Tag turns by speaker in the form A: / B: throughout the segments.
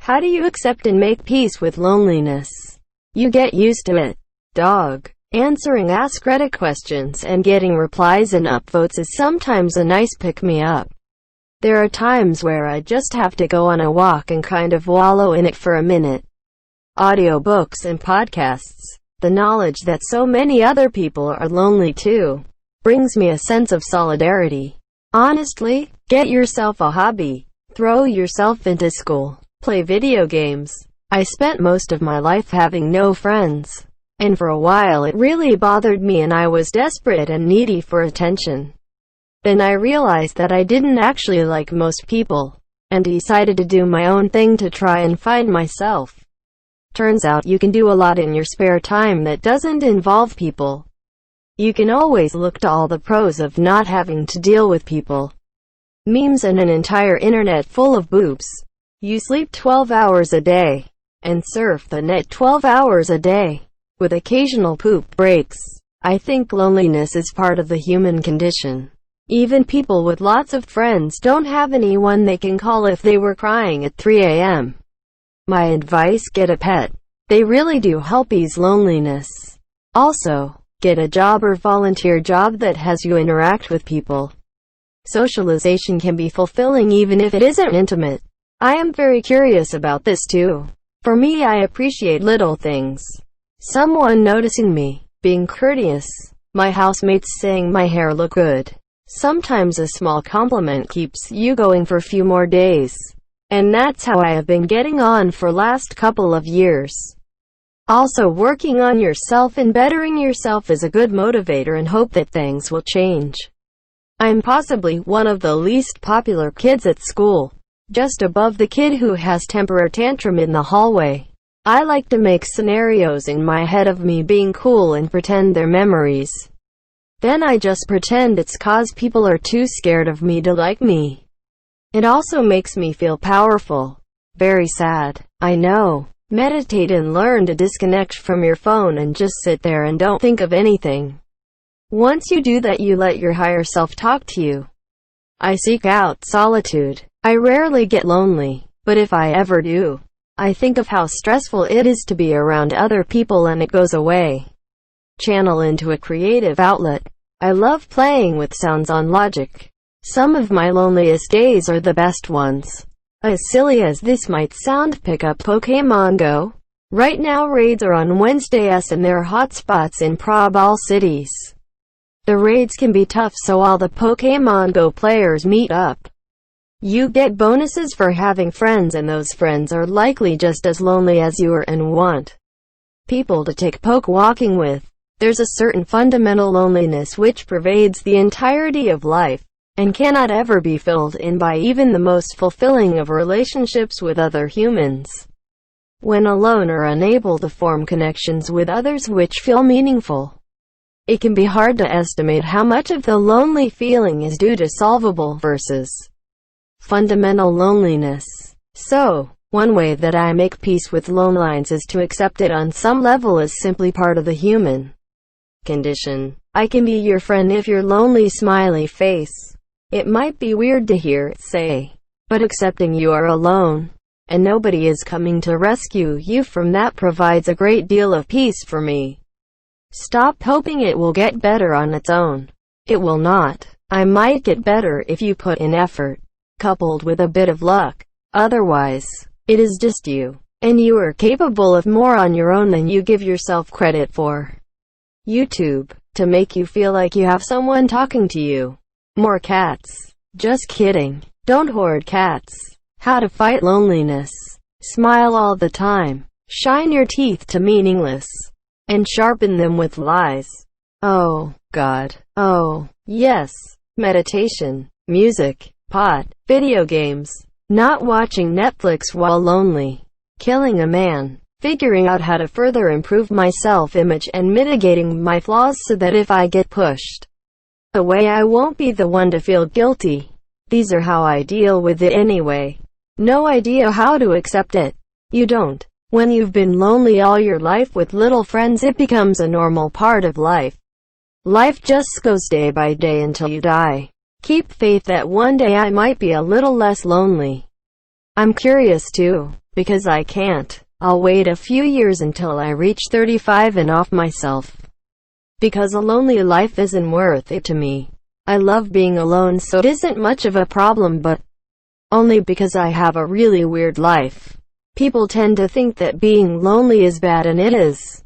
A: How do you accept and make peace with loneliness? You get used to it. Dog. Answering AskReddit questions and getting replies and upvotes is sometimes a nice pick-me-up. There are times where I just have to go on a walk and kind of wallow in it for a minute. Audiobooks and podcasts. The knowledge that so many other people are lonely too brings me a sense of solidarity. Honestly, get yourself a hobby. Throw yourself into school. Play video games. I spent most of my life having no friends. And for a while it really bothered me and I was desperate and needy for attention. Then I realized that I didn't actually like most people, and decided to do my own thing to try and find myself. Turns out you can do a lot in your spare time that doesn't involve people. You can always look to all the pros of not having to deal with people. Memes and an entire internet full of boobs. You sleep 12 hours a day, and surf the net 12 hours a day, with occasional poop breaks. I think loneliness is part of the human condition. Even people with lots of friends don't have anyone they can call if they were crying at 3 a.m. My advice: get a pet. They really do help ease loneliness. Also, get a job or volunteer job that has you interact with people. Socialization can be fulfilling even if it isn't intimate. I am very curious about this too. For me, I appreciate little things. Someone noticing me, being courteous, my housemates saying my hair look good. Sometimes a small compliment keeps you going for a few more days. And that's how I have been getting on for last couple of years. Also, working on yourself and bettering yourself is a good motivator and hope that things will change. I'm possibly one of the least popular kids at school, just above the kid who has temper tantrum in the hallway. I like to make scenarios in my head of me being cool and pretend they're memories. Then I just pretend it's cause people are too scared of me to like me. It also makes me feel powerful. Very sad, I know. Meditate and learn to disconnect from your phone and just sit there and don't think of anything. Once you do that, you let your higher self talk to you. I seek out solitude. I rarely get lonely, but if I ever do, I think of how stressful it is to be around other people and it goes away. Channel into a creative outlet. I love playing with sounds on Logic. Some of my loneliest days are the best ones. As silly as this might sound, pick up Pokemon Go. Right now raids are on Wednesdays and there are hotspots in all cities. The raids can be tough, so all the Pokemon Go players meet up. You get bonuses for having friends, and those friends are likely just as lonely as you are and want people to take poke walking with. There's a certain fundamental loneliness which pervades the entirety of life, and cannot ever be filled in by even the most fulfilling of relationships with other humans. When alone or unable to form connections with others which feel meaningful, it can be hard to estimate how much of the lonely feeling is due to solvable versus fundamental loneliness. So, one way that I make peace with loneliness is to accept it on some level as simply part of the human condition. I can be your friend if you're lonely, smiley face. It might be weird to hear it say, but accepting you are alone, and nobody is coming to rescue you from that provides a great deal of peace for me. Stop hoping it will get better on its own. It will not. I might get better if you put in effort, coupled with a bit of luck. Otherwise, it is just you, and you are capable of more on your own than you give yourself credit for. YouTube, to make you feel like you have someone talking to you. More cats. Just kidding. Don't hoard cats. How to fight loneliness. Smile all the time. Shine your teeth to meaningless, and sharpen them with lies. Oh, God. Oh, yes. Meditation, music, pot, video games, not watching Netflix while lonely, killing a man, figuring out how to further improve my self-image and mitigating my flaws so that if I get pushed away I won't be the one to feel guilty. These are how I deal with it anyway. No idea how to accept it. You don't. When you've been lonely all your life with little friends, it becomes a normal part of life. Life just goes day by day until you die. Keep faith that one day I might be a little less lonely. I'm curious too. Because I can't. I'll wait a few years until I reach 35 and off myself. Because a lonely life isn't worth it to me. I love being alone, so it isn't much of a problem, but only because I have a really weird life. People tend to think that being lonely is bad, and it is.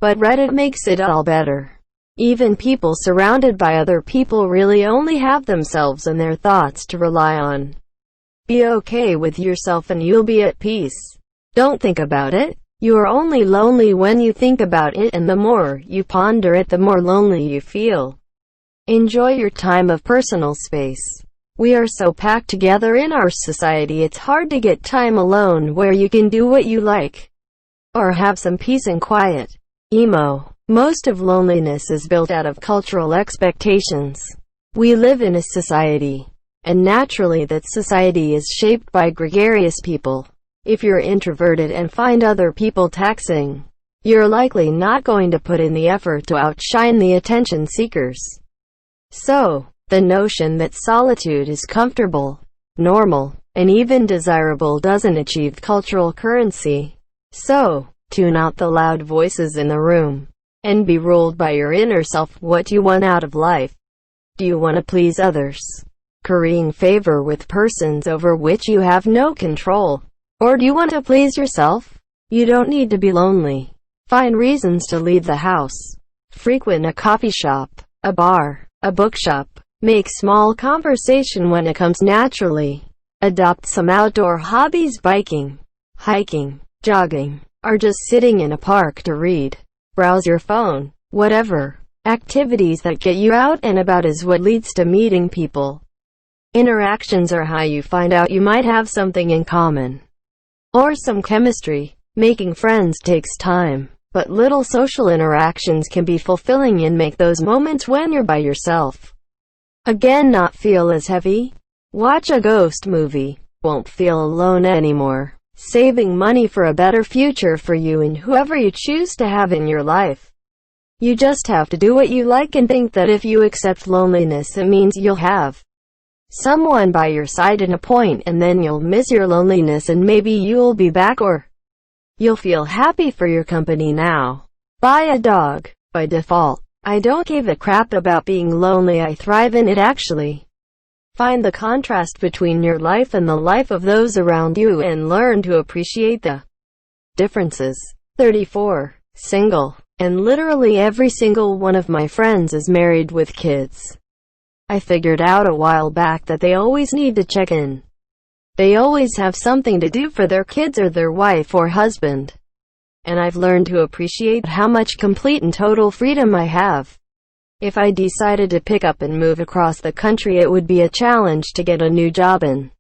A: But Reddit makes it all better. Even people surrounded by other people really only have themselves and their thoughts to rely on. Be okay with yourself and you'll be at peace. Don't think about it. You are only lonely when you think about it, and the more you ponder it, the more lonely you feel. Enjoy your time of personal space. We are so packed together in our society, it's hard to get time alone where you can do what you like, or have some peace and quiet. Emo. Most of loneliness is built out of cultural expectations. We live in a society, and naturally that society is shaped by gregarious people. If you're introverted and find other people taxing, you're likely not going to put in the effort to outshine the attention seekers. So, the notion that solitude is comfortable, normal, and even desirable doesn't achieve cultural currency. So, tune out the loud voices in the room, and be ruled by your inner self. What do you want out of life? Do you want to please others, currying favor with persons over which you have no control? Or do you want to please yourself? You don't need to be lonely. Find reasons to leave the house. Frequent a coffee shop, a bar, a bookshop. Make small conversation when it comes naturally. Adopt some outdoor hobbies: biking, hiking, jogging, or just sitting in a park to read. Browse your phone. Whatever. Activities that get you out and about is what leads to meeting people. Interactions are how you find out you might have something in common, or some chemistry. Making friends takes time, but little social interactions can be fulfilling and make those moments when you're by yourself again not feel as heavy. Watch a ghost movie. Won't feel alone anymore. Saving money for a better future for you and whoever you choose to have in your life. You just have to do what you like and think that if you accept loneliness, it means you'll have someone by your side in a point, and then you'll miss your loneliness and maybe you'll be back, or you'll feel happy for your company now. Buy a dog. By default, I don't give a crap about being lonely. I thrive in it, actually. Find the contrast between your life and the life of those around you and learn to appreciate the differences. 34. Single. And literally every single one of my friends is married with kids. I figured out a while back that they always need to check in. They always have something to do for their kids or their wife or husband. And I've learned to appreciate how much complete and total freedom I have. If I decided to pick up and move across the country, it would be a challenge to get a new job and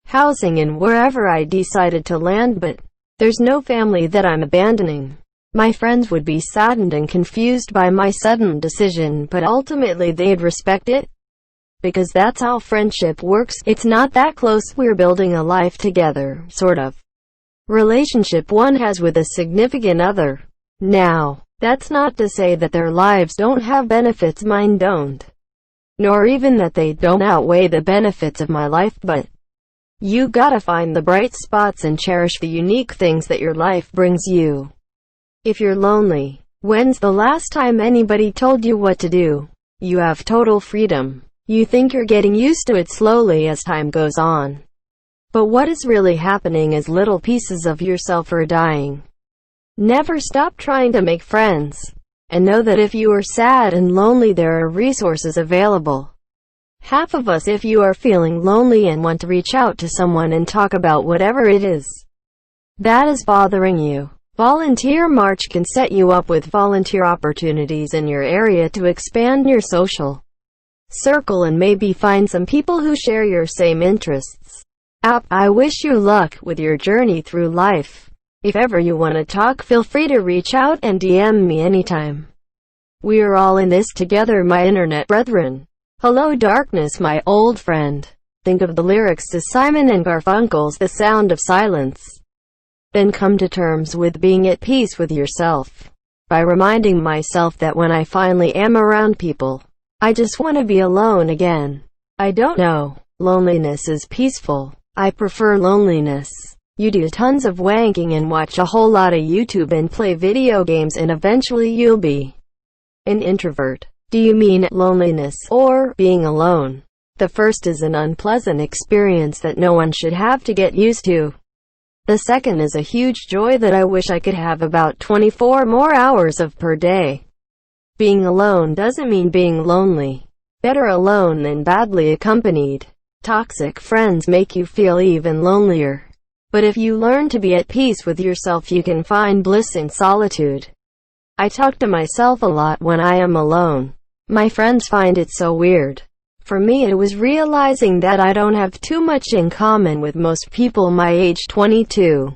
A: housing in wherever I decided to land, but there's no family that I'm abandoning. My friends would be saddened and confused by my sudden decision, but ultimately they'd respect it. Because that's how friendship works. It's not that close. We're building a life together, sort of relationship one has with a significant other. Now, that's not to say that their lives don't have benefits, mine don't. Nor even that they don't outweigh the benefits of my life, but you gotta find the bright spots and cherish the unique things that your life brings you. If you're lonely, when's the last time anybody told you what to do? You have total freedom. You think you're getting used to it slowly as time goes on. But what is really happening is little pieces of yourself are dying. Never stop trying to make friends. And know that if you are sad and lonely, there are resources available. Half of us, if you are feeling lonely and want to reach out to someone and talk about whatever it is that is bothering you, Volunteer March can set you up with volunteer opportunities in your area to expand your social circle and maybe find some people who share your same interests. I wish you luck with your journey through life. If ever you want to talk, feel free to reach out and DM me anytime. We are all in this together, my internet brethren. Hello darkness, my old friend. Think of the lyrics to Simon and Garfunkel's The Sound of Silence. Then come to terms with being at peace with yourself. By reminding myself that when I finally am around people, I just want to be alone again. I don't know. Loneliness is peaceful. I prefer loneliness. You do tons of wanking and watch a whole lot of YouTube and play video games, and eventually you'll be an introvert. Do you mean loneliness or being alone? The first is an unpleasant experience that no one should have to get used to. The second is a huge joy that I wish I could have about 24 more hours of per day. Being alone doesn't mean being lonely. Better alone than badly accompanied. Toxic friends make you feel even lonelier. But if you learn to be at peace with yourself, you can find bliss in solitude. I talk to myself a lot when I am alone. My friends find it so weird. For me, it was realizing that I don't have too much in common with most people my age, 22.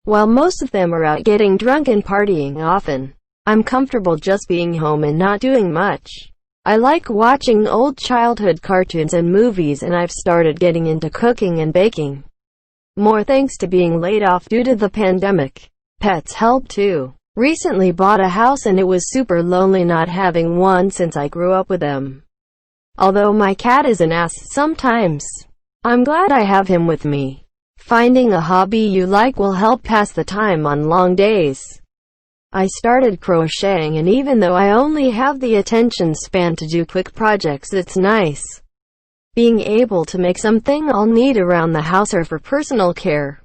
A: While most of them are out getting drunk and partying often, I'm comfortable just being home and not doing much. I like watching old childhood cartoons and movies, and I've started getting into cooking and baking more thanks to being laid off due to the pandemic. Pets help too. Recently bought a house and it was super lonely not having one since I grew up with them. Although my cat is an ass sometimes, I'm glad I have him with me. Finding a hobby you like will help pass the time on long days. I started crocheting, and even though I only have the attention span to do quick projects, it's nice being able to make something I'll need around the house or for personal care.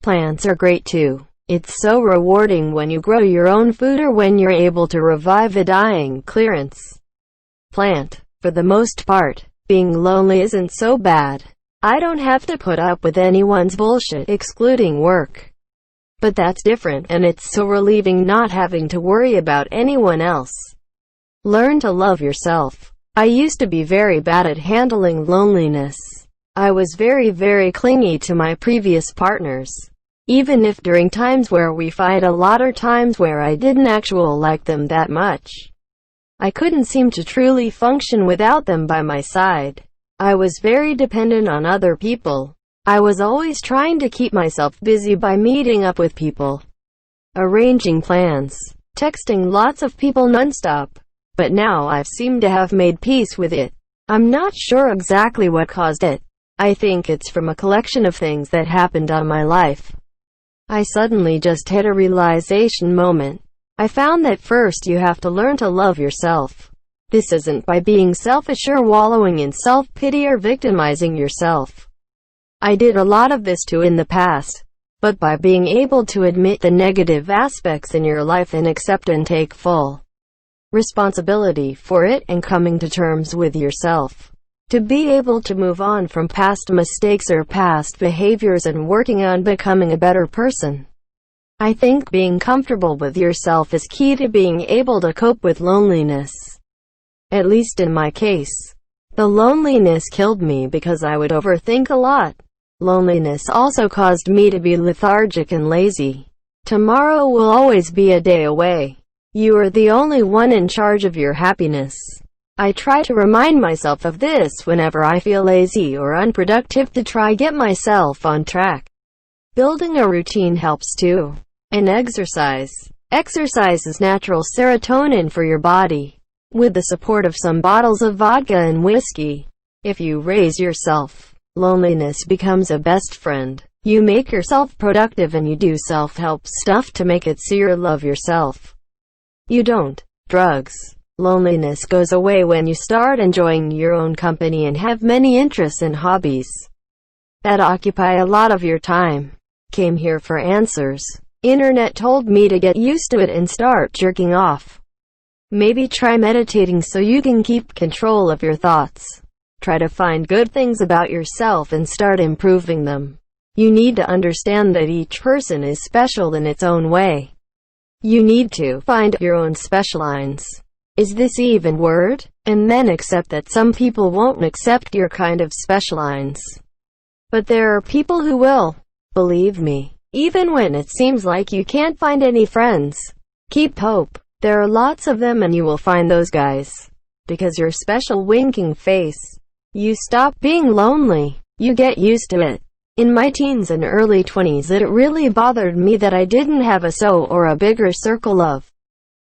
A: Plants are great too. It's so rewarding when you grow your own food or when you're able to revive a dying clearance plant. For the most part, being lonely isn't so bad. I don't have to put up with anyone's bullshit, excluding work. But that's different, and it's so relieving not having to worry about anyone else. Learn to love yourself. I used to be very bad at handling loneliness. I was very clingy to my previous partners. Even if during times where we fight a lot or times where I didn't actually like them that much, I couldn't seem to truly function without them by my side. I was very dependent on other people. I was always trying to keep myself busy by meeting up with people, arranging plans, texting lots of people nonstop. But now I've seemed to have made peace with it. I'm not sure exactly what caused it. I think it's from a collection of things that happened on my life. I suddenly just hit a realization moment. I found that first you have to learn to love yourself. This isn't by being selfish or wallowing in self-pity or victimizing yourself. I did a lot of this too in the past, but by being able to admit the negative aspects in your life and accept and take full responsibility for it and coming to terms with yourself. To be able to move on from past mistakes or past behaviors and working on becoming a better person. I think being comfortable with yourself is key to being able to cope with loneliness. At least in my case. The loneliness killed me because I would overthink a lot. Loneliness also caused me to be lethargic and lazy. Tomorrow will always be a day away. You are the only one in charge of your happiness. I try to remind myself of this whenever I feel lazy or unproductive to try get myself on track. Building a routine helps too. And exercise. Exercise is natural serotonin for your body. With the support of some bottles of vodka and whiskey. If you raise yourself, loneliness becomes a best friend. You make yourself productive and you do self-help stuff to make it so you love yourself. You don't. Drugs. Loneliness goes away when you start enjoying your own company and have many interests and hobbies that occupy a lot of your time. Came here for answers. Internet told me to get used to it and start jerking off. Maybe try meditating so you can keep control of your thoughts. Try to find good things about yourself and start improving them. You need to understand that each person is special in its own way. You need to find your own special lines. Is this even word? And then accept that some people won't accept your kind of special lines. But there are people who will. Believe me. Even when it seems like you can't find any friends. Keep hope. There are lots of them and you will find those guys. Because your special winking face. You stop being lonely. You get used to it. In my teens and early 20s it really bothered me that I didn't have a bigger circle of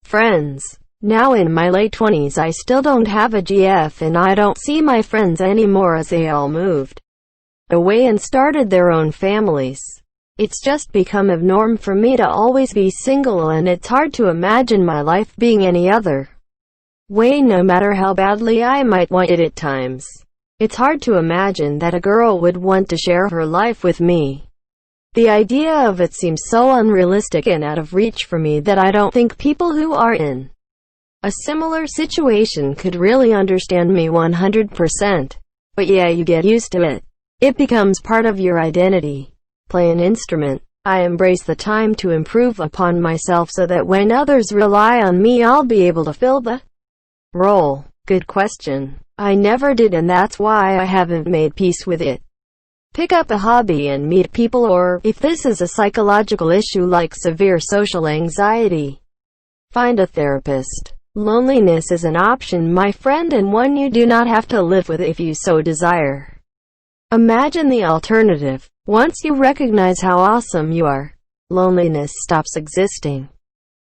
A: friends. Now in my late 20s I still don't have a GF and I don't see my friends anymore as they all moved away and started their own families. It's just become a norm for me to always be single, and it's hard to imagine my life being any other way, no matter how badly I might want it at times. It's hard to imagine that a girl would want to share her life with me. The idea of it seems so unrealistic and out of reach for me that I don't think people who are in a similar situation could really understand me 100%. But yeah, you get used to it. It becomes part of your identity. Play an instrument. I embrace the time to improve upon myself so that when others rely on me, I'll be able to fill the role. Good question. I never did, and that's why I haven't made peace with it. Pick up a hobby and meet people, or, if this is a psychological issue like severe social anxiety, find a therapist. Loneliness is an option, my friend, and one you do not have to live with if you so desire. Imagine the alternative. Once you recognize how awesome you are, loneliness stops existing.